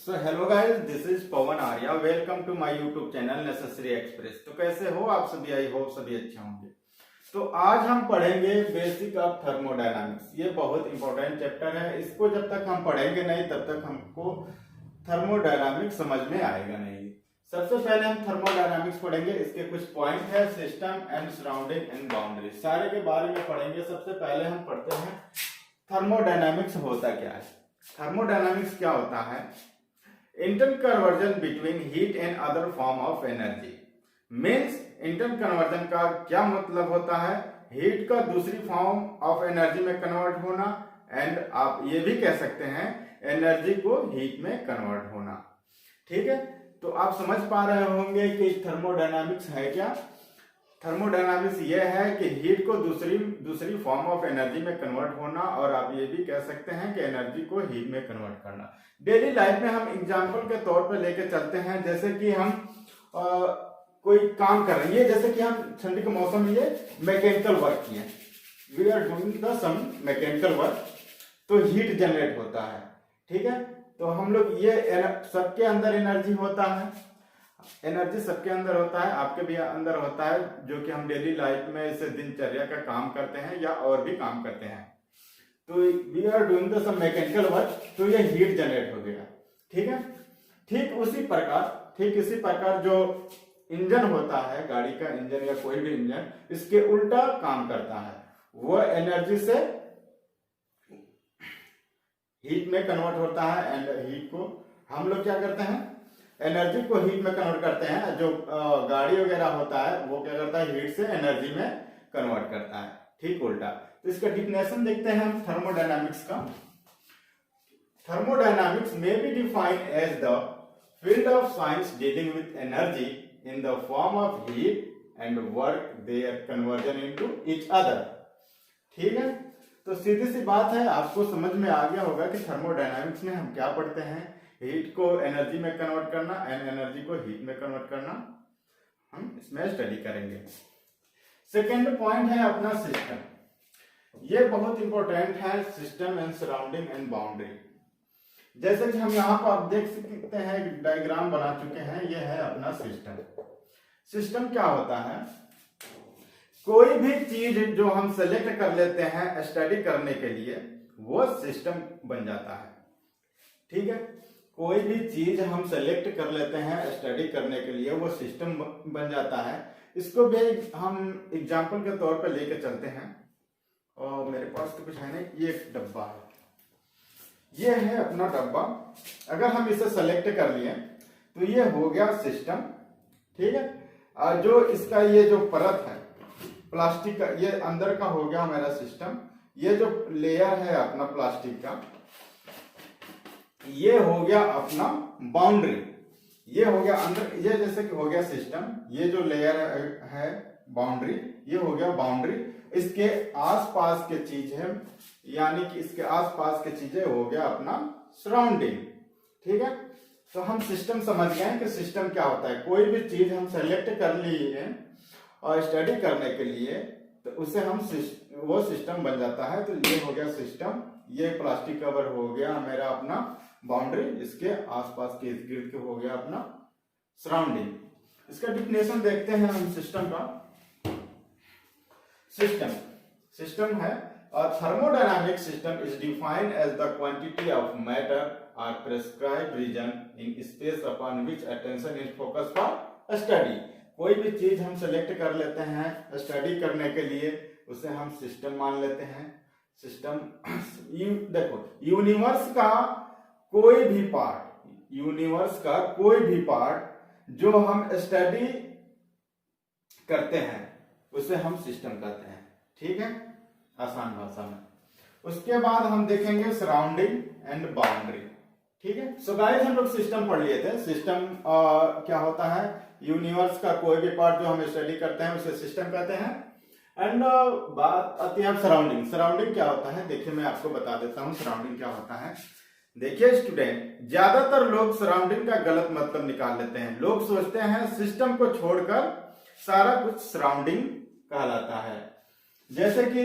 So hello guys, this is Pawan Arya. Welcome to my YouTube channel Necessary Express. तो कैसे हो आप सभी? आई होप सभी अच्छे होंगे। तो आज हम पढ़ेंगे बेसिक ऑफ थर्मोडायनामिक्स। ये बहुत इंपॉर्टेंट चैप्टर है। इसको जब तक हम पढ़ेंगे नहीं तब तक हमको थर्मोडायनामिक्स समझ में आएगा नहीं। सबसे पहले हम थर्मोडायनामिक्स पढ़ेंगे। इसके कुछ पॉइंट है, system and surrounding and boundary, सारे के बारे में पढ़ेंगे। सबसे पहले हम पढ़ते हैं थर्मोडायनामिक्स होता क्या है। थर्मोडायनामिक्स क्या होता है? Interconversion between heat and other form of energy. Means interconversion का क्या मतलब होता है? हीट का दूसरी फॉर्म ऑफ एनर्जी में कन्वर्ट होना, एंड आप ये भी कह सकते हैं एनर्जी को हीट में कन्वर्ट होना। ठीक है, तो आप समझ पा रहे होंगे कि थर्मोडायनामिक्स है क्या। थर्मोडायनामिक्स ये है कि हीट को दूसरी फॉर्म ऑफ एनर्जी में कन्वर्ट होना, और आप ये भी कह सकते हैं कि एनर्जी को हीट में कन्वर्ट करना। डेली लाइफ में हम एग्जांपल के तौर पे लेके चलते हैं। जैसे कि हम कोई काम कर रहे हैं, ये जैसे कि हम ठंडी के मौसम में ये मैकेनिकल वर्क किए, we are doing the some mechanical work, तो हीट जनरेट होता है। ठीक है, तो हम लोग ये सबके अंदर एनर्जी होता है, एनर्जी सबके अंदर होता है, आपके भी अंदर होता है, जो कि हम डेली लाइफ में इसे दिनचर्या का काम करते हैं या और भी काम करते हैं। तो we are doing the some mechanical work, तो ये हीट जनरेट हो गया। ठीक है, ठीक इसी प्रकार जो इंजन होता है, गाड़ी का इंजन या कोई भी इंजन, इसके उल्टा काम करता है। वो एनर्जी से हीट में कन्वर्ट होता है, एंड हीट को हम लोग क्या करते हैं, एनर्जी को हीट में कन्वर्ट करते हैं। जो गाड़ी वगैरह होता है वो क्या करता है, हीट से एनर्जी में कन्वर्ट करता है, ठीक उल्टा। तो इसका डिफिनेशन देखते हैं हम थर्मोडायनामिक्स का। थर्मोडायनामिक्स में be defined as the field of science dealing with energy in the form of heat and work their conversion into each other. ठीक है, तो सीधी सी बात है, आपको समझ में आ गया होगा कि थर्मोडायनामिक्स में हम क्या पढ़ते हैं। हीट को एनर्जी में कन्वर्ट करना एंड एनर्जी को हीट में कन्वर्ट करना, हम इसमें स्टडी करेंगे। सेकेंड पॉइंट है अपना सिस्टम। ये बहुत इंपॉर्टेंट है, system and surrounding and boundary. जैसे कि हम यहाँ पर आप देख सकते हैं, डायग्राम बना चुके हैं, ये है अपना सिस्टम। सिस्टम क्या होता है? कोई भी चीज जो हम सेलेक्ट कर लेते हैं स्टडी करने के लिए, वो सिस्टम बन जाता है। ठीक है, कोई भी चीज हम सेलेक्ट कर लेते हैं स्टडी करने के लिए, वो सिस्टम बन जाता है। इसको भी हम एग्जांपल के तौर पर लेके चलते हैं, और मेरे पास तो कुछ है नहीं, ये एक डब्बा है, ये है अपना डब्बा। अगर हम इसे सेलेक्ट कर लिए तो ये हो गया सिस्टम। ठीक है, और जो इसका ये जो परत है प्लास्टिक का, ये अंदर का हो गया मेरा सिस्टम। ये जो लेयर है अपना प्लास्टिक का, ये हो गया अपना बाउंड्री। ये हो गया अंदर, ये जैसे कि हो गया सिस्टम, ये जो लेयर है बाउंड्री, ये हो गया बाउंड्री। इसके आसपास के चीज है, यानी कि इसके आसपास के चीजें हो गया अपना सराउंडिंग। ठीक है, तो हम सिस्टम समझ गए कि सिस्टम क्या होता है। कोई भी चीज हम सेलेक्ट कर लिए और स्टडी करने के लिए, तो उससे हम वो सिस्टम बन जाता है। तो ये हो गया सिस्टम, ये प्लास्टिक कवर हो गया मेरा अपना बाउंड्री, इसके आसपास के इर्द गिर्द के हो गया अपना सराउंडिंग। इसका डिफिनेशन देखते हैं हम सिस्टम का। सिस्टम है thermodynamic system is defined as the quantity of matter or prescribed region in space upon which attention is focus for study. कोई भी चीज हम सेलेक्ट कर लेते हैं स्टडी करने के लिए, उसे हम सिस्टम मान लेते हैं। सिस्टम देखो, यूनिवर्स का कोई भी पार्ट जो हम स्टडी करते हैं उसे हम सिस्टम कहते हैं। ठीक है, आसान भाषा में। उसके बाद हम देखेंगे सराउंडिंग एंड बाउंड्री। ठीक है, सो गाइस हम लोग सिस्टम पढ़ लिए थे। सिस्टम क्या होता है? यूनिवर्स का कोई भी पार्ट जो हम स्टडी करते हैं उसे सिस्टम कहते हैं। एंड बात आती है सराउंडिंग। सराउंडिंग क्या होता है? देखिए मैं आपको बता देता हूँ सराउंडिंग क्या होता है। देखिए स्टूडेंट, ज्यादातर लोग सराउंडिंग का गलत मतलब निकाल लेते हैं। लोग सोचते हैं सिस्टम को छोड़कर सारा कुछ सराउंडिंग कहलाता है। जैसे कि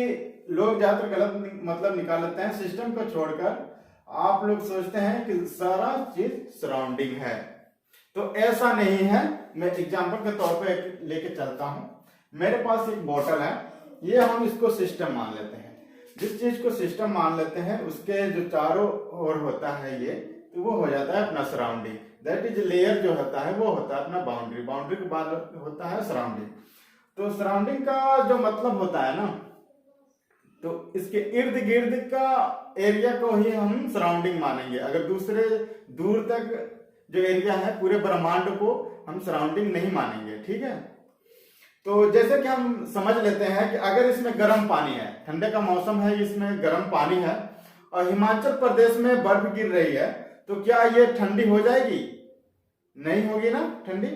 लोग ज्यादातर गलत मतलब निकाल लेते हैं, सिस्टम को छोड़कर आप लोग सोचते हैं कि सारा चीज सराउंडिंग है, तो ऐसा नहीं है। मैं एग्जांपल के तौर पे लेके चलता हूं। मेरे पास एक बोतल है, ये हम इसको सिस्टम मान लेते हैं। जिस चीज को सिस्टम मान लेते हैं उसके जो चारों ओर होता है ये, तो वो हो जाता है अपना सराउंडिंग। दैट इज लेयर जो होता है वो होता है अपना बाउंड्री, बाउंड्री के बाद होता है सराउंडिंग। तो सराउंडिंग का जो मतलब होता है ना, तो इसके इर्द गिर्द का एरिया को ही हम सराउंडिंग मानेंगे। अगर दूसरे दूर तक जो एरिया है पूरे ब्रह्मांड को हम सराउंडिंग नहीं मानेंगे, ठीक है। तो जैसे कि हम समझ लेते हैं कि अगर इसमें गर्म पानी है, ठंडे का मौसम है, इसमें गर्म पानी है और हिमाचल प्रदेश में बर्फ गिर रही है, तो क्या ये ठंडी हो जाएगी? नहीं होगी ना ठंडी।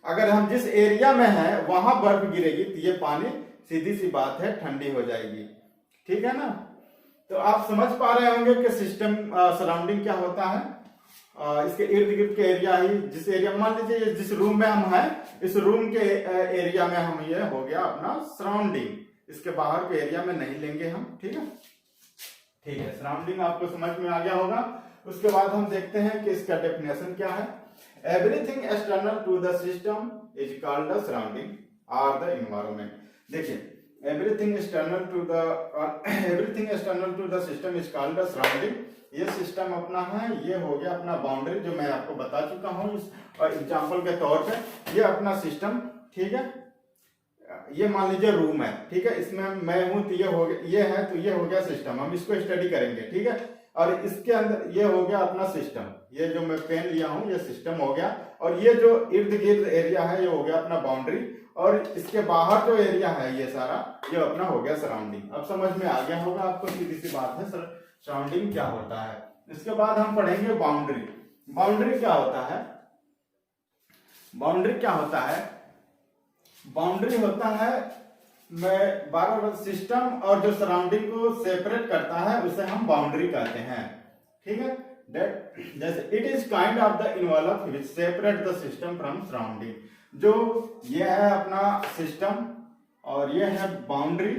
अगर हम जिस एरिया में है वहां बर्फ गिरेगी तो ये पानी सीधी सी बात है ठंडी हो जाएगी, ठीक है ना। तो आप समझ पा रहे होंगे कि सिस्टम सराउंडिंग क्या होता है। इसके इर्द गिर्द के एरिया ही, जिस एरिया मान लीजिए जिस रूम में हम हैं, इस रूम के एरिया में हम, ये हो गया अपना सराउंडिंग। इसके बाहर के एरिया में नहीं लेंगे हम, ठीक है। ठीक है, सराउंडिंग आपको समझ में आ गया होगा। उसके बाद हम देखते हैं कि इसका डेफिनेशन क्या है। Everything external to the system is called the surrounding or the environment. देखिए, everything external to the system is called the surrounding। ये सिस्टम अपना है, ये हो गया अपना बाउंड्री जो मैं आपको बता चुका हूँ इस एग्जांपल के तौर पे। ये अपना सिस्टम, ठीक है। ये मान लीजिए रूम है, ठीक है, इसमें मैं हूं तो ये हो गया, ये है तो ये हो गया सिस्टम। हम इसको स्टडी करेंगे, ठीक है। और इसके अंदर ये हो गया अपना सिस्टम, ये जो मैं पेन लिया हूं ये सिस्टम हो गया। और ये जो इर्द गिर्द एरिया है ये हो गया अपना बाउंड्री, और इसके बाहर जो एरिया है ये सारा, ये अपना हो गया सराउंडिंग। अब समझ में आ गया होगा आपको, सीधी सी बात है सराउंडिंग क्या होता है। इसके बाद हम पढ़ेंगे बाउंड्री। बाउंड्री क्या होता है? बाउंड्री क्या होता है? बाउंड्री होता है, मैं बार बार, सिस्टम और जो सराउंडिंग को सेपरेट करता है उसे हम बाउंड्री कहते हैं, ठीक है। जैसे it is kind of the involve which separate the system from surrounding. जो ये है अपना सिस्टम और ये है बाउंड्री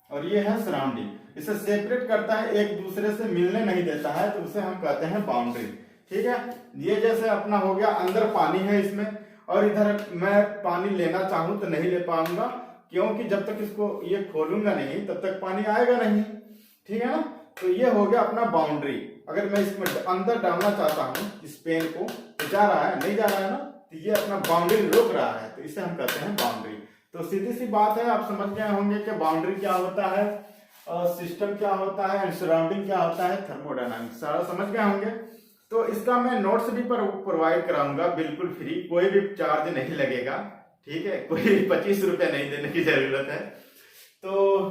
और ये है सराउंडिंग, इसे सेपरेट करता है, एक दूसरे से मिलने नहीं देता है, तो उसे हम कहते हैं बाउंड्री, ठीक है। ये जैसे अपना हो गया, अंदर पानी है इसमें, और इधर मैं पानी लेना चाहूं तो नहीं ले पाऊंगा, क्योंकि जब तक इसको ये खोलूंगा नहीं तब तक पानी आएगा नहीं, ठीक है ना। तो ये हो गया अपना बाउंड्री। अगर मैं इसमें अंदर डालना चाहता हूं इस पेन को, तो जा रहा है, नहीं जा रहा है ना, तो ये अपना बाउंड्री रोक रहा है, तो इसे हम कहते हैं बाउंड्री। तो सीधी सी बात है, आप समझ गए होंगे कि बाउंड्री क्या होता है, सिस्टम क्या होता है, सराउंडिंग क्या होता है, थर्मोडायनामिक्स सारा समझ गए होंगे। तो इसका मैं नोट्स भी प्रोवाइड कराऊंगा बिल्कुल फ्री, कोई भी चार्ज नहीं लगेगा, ठीक है, कोई 25 रुपए नहीं देने की जरूरत है। तो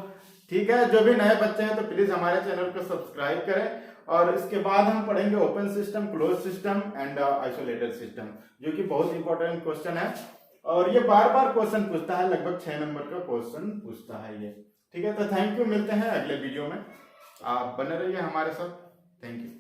ठीक है, जो भी नए बच्चे हैं तो प्लीज हमारे चैनल को सब्सक्राइब करें। और इसके बाद हम पढ़ेंगे open system, close system and isolated system, जो कि बहुत इंपॉर्टेंट क्वेश्चन है और ये बार बार क्वेश्चन पूछता है, लगभग 6 नंबर का क्वेश्चन पूछता है ये, ठीक है। तो थैंक यू, मिलते हैं अगले वीडियो में, आप बने रहिए हमारे साथ, थैंक यू।